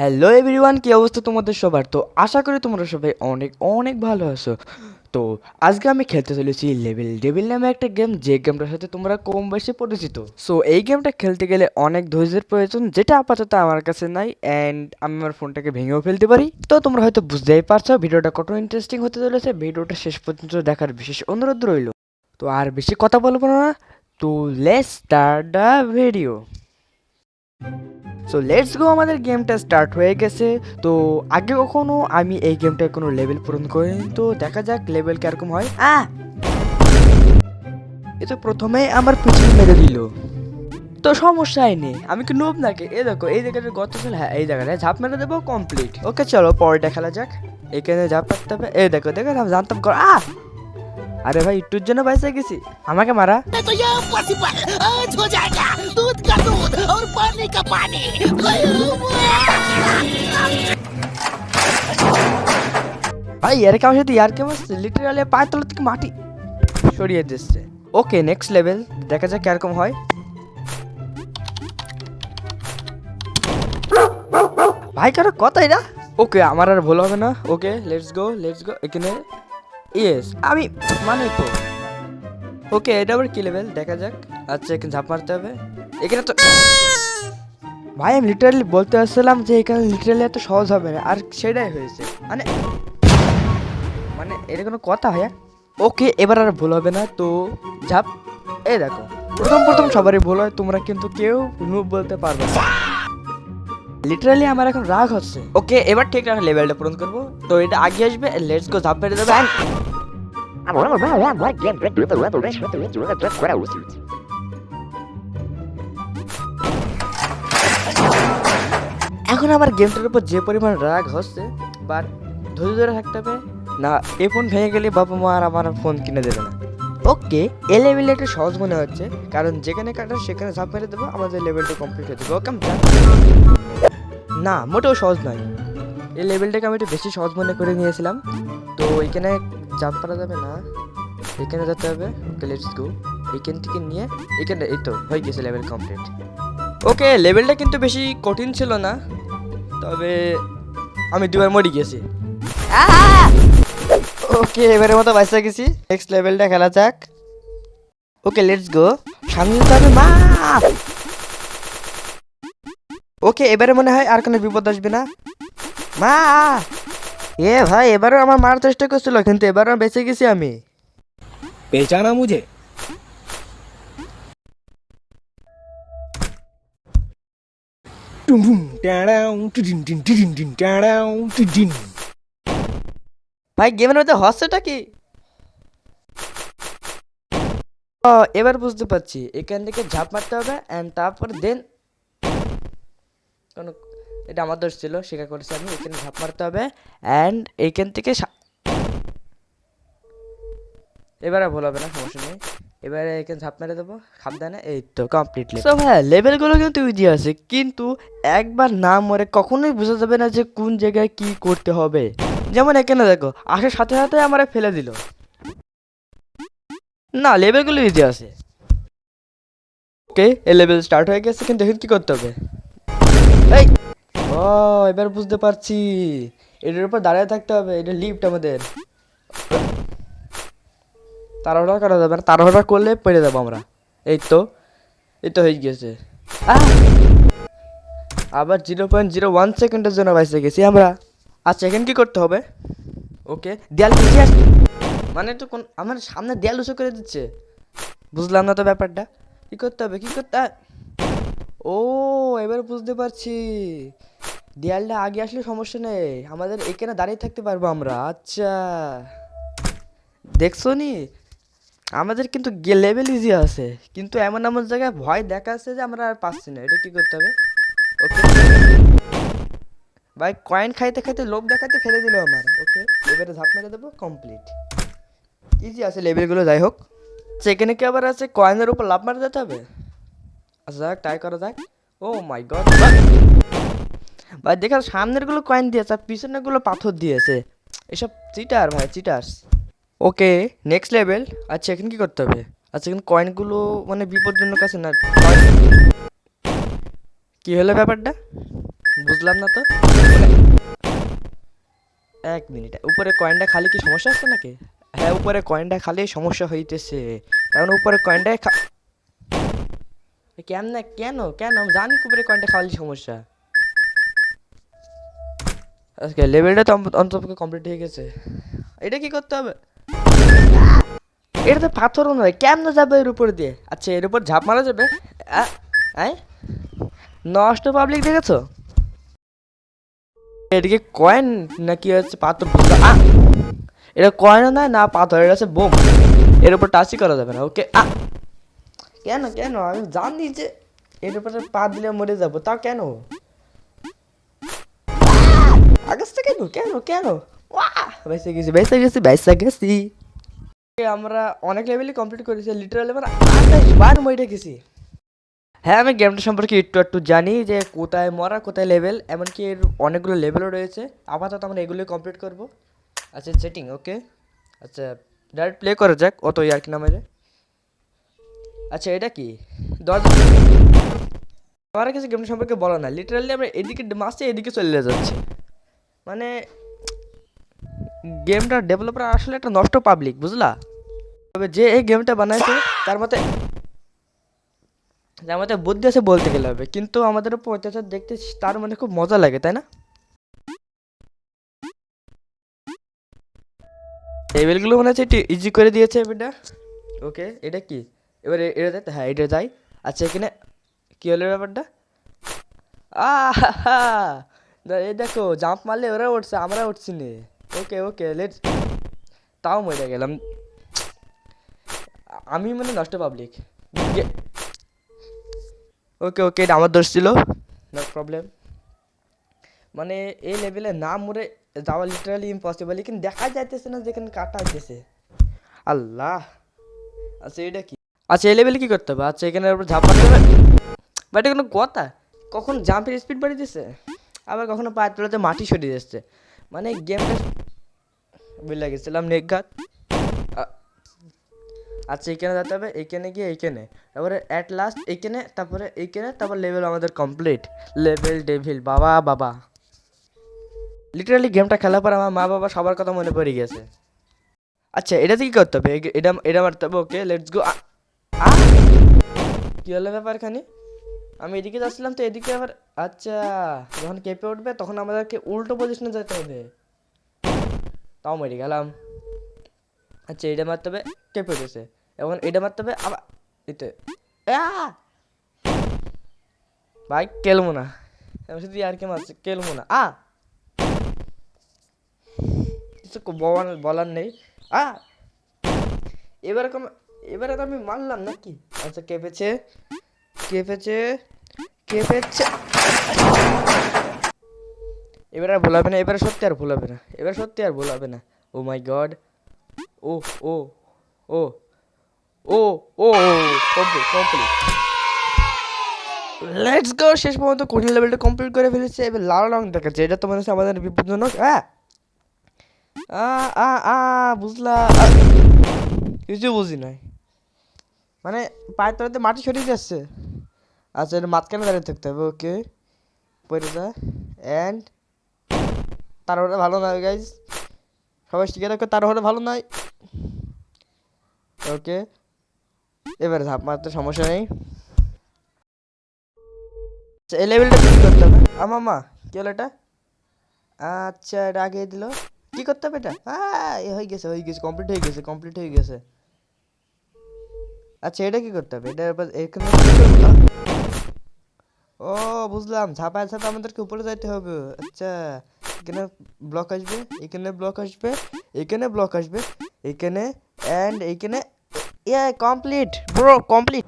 Hello everyone, কি অবস্থা তোমাদের সবার? তো আশা করি তোমরা সবাই অনেক অনেক ভালো আছো। তো আজকে আমি খেলতে চলেছি লেভেল ডেভিল নামে একটা গেম, যে গেমটার সাথে তোমরা কম বেশি পরিচিত। সো এই গেমটা খেলতে গেলে অনেক ধৈর্যের প্রয়োজন, যেটা আপাতত আমার কাছে নাই, অ্যান্ড আমি আমার ফোনটাকে ভেঙেও ফেলতে পারি। তো তোমরা হয়তো বুঝতেই পারছো ভিডিওটা কত ইন্টারেস্টিং হতে চলেছে। ভিডিওটা শেষ পর্যন্ত দেখার বিশেষ অনুরোধ রইল। তো আর বেশি কথা বলবো না, তো let's start the video. So let's go, আমাদের গেমটা স্টার্ট হয়ে গেছে। তো আগে কখনো আমি এই গেমটায় কোনো লেভেল পূরণ করিনি, তো দেখা যাক লেভেল কিরকম হয়। এ তো প্রথমেই আমার পিছনে মেরে দিল। তো সমস্যাই নেই, আমি কি নুব নাকি? এই দেখো এই জায়গাটা গর্ত ছিল, হ্যাঁ এই জায়গাটায় ঝাঁপ মেরে দেবো, কমপ্লিট। ওকে চলো পরেরটা খেলা যাক। এখানে ঝাঁপ মারতে হবে, এই দেখো দেখো আমি জানতাম কর। আরে ভাই একটুর জন্য বাইসে গেছি, আমাকে মারা। तो ये पॉसिबल आज हो जाएगा। दूध का दूध और पानी का पानी। ভাই এর কেমন সাথে ইয়ার কেমন লিটারালি পায়ের তলা থেকে মাটি সরিয়ে দিচ্ছে। ওকে নেক্সট লেভেল, দেখা যাক কিরকম হয়। ভাই কারো কথাই না। ওকে আমার আর ভুল হবে না। Okay let's go let's go. এখানে ইয়েস আমি মানে তো। ওকে এটা আবার কি লেভেল দেখা যাক। আচ্ছা এখানে ঝাঁপ মারতে হবে। এখানে তো ভাই আমি লিটারালি বলতে আসছিলাম যে এখানে লিটারালি এত সহজ হবে না, আর সেটাই হয়েছে। মানে মানে এটা কোনো কথা হয়? ওকে এবার আর ভুল হবে না, তো ঝাপ। এই দেখো প্রথম প্রথম সবারই ভুল হয়, তোমরা কিন্তু কেউ নুব বলতে পারবে না। লিটারালি আমার এখন রাগ হচ্ছে। ওকে এবার ঠিক রাখা লেভেলটা পূরণ করবো, তো এটা আগে আসবে। লেটস গো ঝাপ মেরে দেবে। এখন আমার গেমটার উপর যে পরিমাণ রাগ হচ্ছে, বাট ধৈর্য ধরে থাকতে হবে। না এই ফোন ভেঙে গেলে বাবা মা আর আমার ফোন কিনে দেবে না। ওকে এই লেভেলটা একটু সহজ মনে হচ্ছে, কারণ যেখানে কাটা সেখানে ঝাঁপ মেরে দেবো, আমাদের লেভেলটা কমপ্লিট হয়ে যাবে। ওকে না মোটেও সহজ নয়, এই লেভেলটাকে আমি একটু বেশি সহজ মনে করে নিয়েছিলাম। তো এখানে জাম্প করা যাবে না, এখানে যেতে হবে। ওকে লেটস গো, এখান থেকে নিয়ে এখানে, এই তো হয়ে গেছে লেভেল কমপ্লিট। ওকে লেভেলটা কিন্তু বেশি কঠিন ছিল না, তবে আমি দুবার মরে গেছি। ওকে এবারের মতো বাঁচা গেছি। নেক্সট লেভেলটা খেলা যাক। ওকে লেটস গো, সামনে যেতে হবে। মা ওকে এবারে মনে হয় আর কোনো বিপদ আসবে না। মা এ ভাই এবারও আমার মারার চেষ্টা করছিল, কিন্তু এবারও বেঁচে গেছি আমি। पहचाना मुझे? टुम टुम टाडाउ टिडिन टिन टिडिन टिन टाडाउ टिडिन। ভাই গেমের মধ্যে হচ্ছেটা কি? ও এবার বুঝতে পারছি, এখান থেকে ঝাঁপ মারতে হবে অ্যান্ড তারপর দেন কোনো, এটা আমার দোষ ছিল, স্বীকার করেছি আমি। এখানে ঝাঁপ মারতে হবে অ্যান্ড এইখান থেকে এবারে ভুল হবে না, সমস্যা নেই। এবারে এখানে ঝাঁপ মেরে দেবো সাবধানে, এই তো কমপ্লিটলি। সো হ্যাঁ লেভেলগুলো কিন্তু ইজি আছে, কিন্তু একবার না মরে কখনোই বোঝা যাবে না যে কোন জায়গায় কি করতে হবে। যেমন এখানে দেখো আসার সাথে সাথে আমার ফেলে দিল। না লেভেলগুলো ইজি আছে। ওকে এই লেভেল স্টার্ট হয়ে গেছে, কিন্তু এখন কি করতে হবে? এই ও এবার বুঝতে পারছি, এটার উপর দাঁড়িয়ে থাকতে হবে। এটা লিফট আমাদের, তাড়াহুড়া করা যাবে না, তাড়াহুড়া করলে পড়ে যাবো আমরা। এই তো এই তো হয়ে গেছে। আবার 0.01 সেকেন্ডের জন্য বাইসে গেছি আমরা। আচ্ছা এখন কি করতে হবে? ওকে দেয়াল পিছিয়ে আস, মানে তো কোন আমার সামনে দেয়াল উঁচু করে দিচ্ছে, বুঝলাম না তো ব্যাপারটা। কি করতে হবে কি করতে? ও এবার বুঝতে পারছি, দেয়ালটা আগে আসলে সমস্যা নেই, আমাদের এখানে দাঁড়িয়ে থাকতে পারবো আমরা। আচ্ছা দেখছো নি, আমাদের কিন্তু লেভেল ইজি আছে, কিন্তু এমন এমন জায়গায় ভয় দেখাচ্ছে যে আমরা আর পাচ্ছি না। এটা কি করতে হবে? ওকে ভাই কয়েন খাইতে খাইতে লোভ দেখাতে ফেলে দিল আমার। ওকে এবারে ঝাঁপ মেরে দেবো, কমপ্লিট। ইজি আছে লেভেলগুলো, যাই হোক। সেখানে কি আবার আছে কয়েনের উপর লাফ মারা যেতে হবে? আচ্ছা যাক ট্রাই করা যাক। ও মাই গড ভাই দেখা সামনের গুলো কয়েন দিয়েছে আর পিছনের গুলো পাথর দিয়েছে, এসব চিটার ভাই চিটার্স। Okay next level. আচ্ছা এখন কি করতে হবে? আচ্ছা এখন কয়েনগুলো মানে বিপজ্জনক আছে না? কি হলো ব্যাপারটা? বুঝলাম না তো। এক মিনিট, উপরে কয়েনটা খালি কি সমস্যা আছে নাকি? হ্যাঁ, উপরে কয়েনটা খালি সমস্যা হইতেছে, কারণ উপরে কয়েনটা কেমনে, কেন কেন আমি জানি কি উপরে কয়েনটা খালি সমস্যা। আজকে লেভেলটা তো অন্তত কমপ্লিট হয়ে গেছে। এটা কি করতে হবে? এটা তো পাথরও নয়, কেমনে যাবে এর উপর দিয়ে? আচ্ছা, এর উপর ঝাঁপ মারা যাবে? আয়, নষ্ট পাবলিক দেখেছো? এদিকে কয়েন নাকি হচ্ছে পাথর? এটা কয়েনও নয় না পাথর, এটা হচ্ছে বোম। এর উপর টাচই করা যাবে না। ওকে, কেন কেন আমি জানি যে এর উপরে পা দিলে মরে যাবো, তাও কেন? আগস্টে কেন কেন কেন? বেঁচে গেছি বেঁচে গেছি বেঁচে গেছি। আমরা অনেক লেভেলই কমপ্লিট করেছি, লিটারালি আমরা 28 বার মরে গেছি। হ্যাঁ, আমি গেমটা সম্পর্কে একটু একটু জানি, যে কোথায় মরা কোথায় লেভেল, এমনকি এর অনেকগুলো লেভেলও রয়েছে। আপাতত আমরা এগুলোই কমপ্লিট করব। আচ্ছা, সেটিং ওকে। আচ্ছা, ডাইরেক্ট প্লে করা যাক, অত আর কি নামে। আচ্ছা, এটা কি দরজা? আমার কাছে গেম সম্পর্কে বলা না, লিটারালি আমরা এদিকে মাসে এদিকে চলে যাচ্ছে। মানে গেমটার ডেভেলপার আসলে একটা নষ্ট পাবলিক, বুঝলা? তবে যে এই গেমটা বানাইছে তার মধ্যে বুদ্ধি আছে বলতে গেলে হবে, কিন্তু আমাদের উপর অত্যাচার দেখতে তার মানে খুব মজা লাগে, তাই না? টেবিলগুলো মনে হচ্ছে একটু ইজি করে দিয়েছে এটা। ওকে, এটা কি এবার? এটা যাই, হ্যাঁ এটা যাই। আচ্ছা, এখানে কি হলো ব্যাপারটা? আহা, এই দেখো, জাম্প মারলে ওরা উঠছে, আমরা উঠছি নে। ওকে ওকে, লেটস। তাও মরে গেলাম আমি, মানে নষ্ট পাবলিক। ওকে ওকে, এটা আমার দোষ ছিল, নো প্রবলেম। মানে এই লেভেলে না মরে যাওয়া লিটারালি ইম্পসিবল, কিন্তু দেখা যাইতেছে না যেখানে কাটা হইতেছে। আল্লাহ। আচ্ছা, এটা কি? আচ্ছা, এই লেভেলে কি করতে হবে? আচ্ছা, এখানে উপর ঝাঁপ মারতে হবে। বাট কোনো কথা, কখন জাম্পের স্পিড বাড়িয়ে দিচ্ছে, আবার কখনো পায়ের তলাতে মাটি সরিয়ে দিচ্ছে। মানে গেমটা বুঝলে গেছিলাম নেঘাত। আচ্ছা, এইখানে যেতে হবে, এইখানে গিয়ে এইখানে, তারপরে অ্যাট লাস্ট এইখানে, তারপরে এইখানে, তারপর লেভেল আমাদের কমপ্লিট। লেভেল ডেভিল, বাবা বাবা। লিটারালি গেমটা খেলার পর আমার মা বাবা সবার কথা মনে পড়ে গেছে। আচ্ছা, এটাতে কি করতে হবে? এটা এটা মারতে হবে। ওকে, লেটস গো। কি হলো ব্যাপারখানে? আমি এদিকে যাচ্ছিলাম তো এদিকে আবার। আচ্ছা, যখন কেঁপে উঠবে তখন আমাদেরকে উল্টো পজিশনে যেতে হবে। তাও মরে গেলাম। আচ্ছা, এটা মারতে হবে, কেঁপে উঠেছে। এখন এটা মারতে হবে আবার। এতে ভাই খেলবো না, আমি শুধু আর কে মারছে, খেলবো না। কিছু বলার নেই। আ এবারে এবারে তো আমি মানলাম নাকি? আচ্ছা, কেঁপেছে কেঁপেছে কেঁপেছে। এবার আর ভুল হবে না, এবারে সত্যি আর ভুল হবে না, এবার সত্যি আর ভুল হবে না। Oh my god. Oh oh oh oh oh complete complete. Let's go, শেষ পর্যন্ত কঠিন লেভেলটা কমপ্লিট করে ফেলেছে। এবার লাল রং দেখাচ্ছে, এটা তো মনে হচ্ছে আমাদের বিপজ্জনক। বুঝলা, কিছু বুঝি নাই। মানে পায়ের তলাতে মাটি সরিয়ে যাচ্ছে। আচ্ছা, এটা মাঝখানে দাঁড়িয়ে থাকতে হবে। ওকে, পড়ে যা। অ্যান্ড তার হলে ভালো নয় গাইজ, সবাই শিখে রাখো, তার হলে ভালো নয়। ওকে, এবারে ধাপ মারতে সমস্যা নেই। আচ্ছা, এই লেভেলটা কি করতে হবে? মা কি হলো এটা? আচ্ছা, এটা আগে দিল, কি করতে হবে এটা? এ হয়ে গেছে হয়ে গেছে, কমপ্লিট হয়ে গেছে কমপ্লিট হয়ে গেছে। আচ্ছা, এটা কি করতে হবে? এটা এখানে ও বুঝলাম, ঝাপায় ঝাপায় আমাদেরকে উপরে যাইতে হবে। আচ্ছা, এখানে ব্লক আসবে, এখানে ব্লক আসবে, এখানে ব্লক আসবে, এখানে অ্যান্ড এইখানে। Complete bro, complete.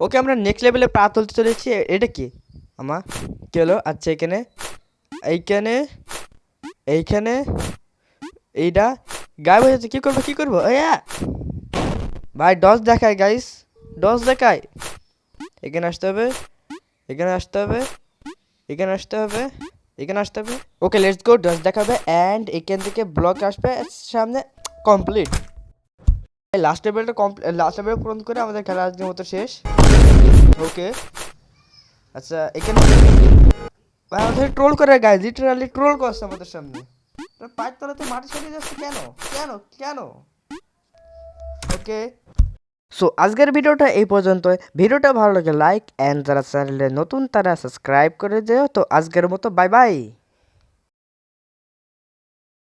ওকে, আমরা নেক্সট লেভেলে পা তুলতে চলেছি। এটা কি আমার কি হলো? আচ্ছা, এখানে এইখানে এইখানে এইটা গায়েব হয়ে যাচ্ছে। কী করবো কী করবো? ভাই ডস দেখায় গাইস, ডস দেখায়। এখানে আসতে হবে, এখানে আসতে হবে, এখানে আসতে হবে, এখানে আসতে হবে। ওকে, লেটস গো, ডস দেখাবে অ্যান্ড এখান থেকে ব্লক আসবে সামনে। কমপ্লিট। লাস্ট লেভেলটা লাস্ট লেভেল পূরণ করে আমাদের খেলা আজকের মতো শেষ। ওকে, আচ্ছা, এখানে ভাই আমাদের ট্রোল করে গাইজ, লিটারালি ট্রোল করছে আমাদের সামনে। পায়ের তলাতে মাটি সরিয়ে যাচ্ছে কেন কেন কেন? ওকে, সো আজকের ভিডিওটা এই পর্যন্ত। ভিডিওটা ভালো লাগে লাইক অ্যান্ড যারা চ্যানেলে নতুন তারা সাবস্ক্রাইব করে দিও। তো আজকের মতো বাই বাই।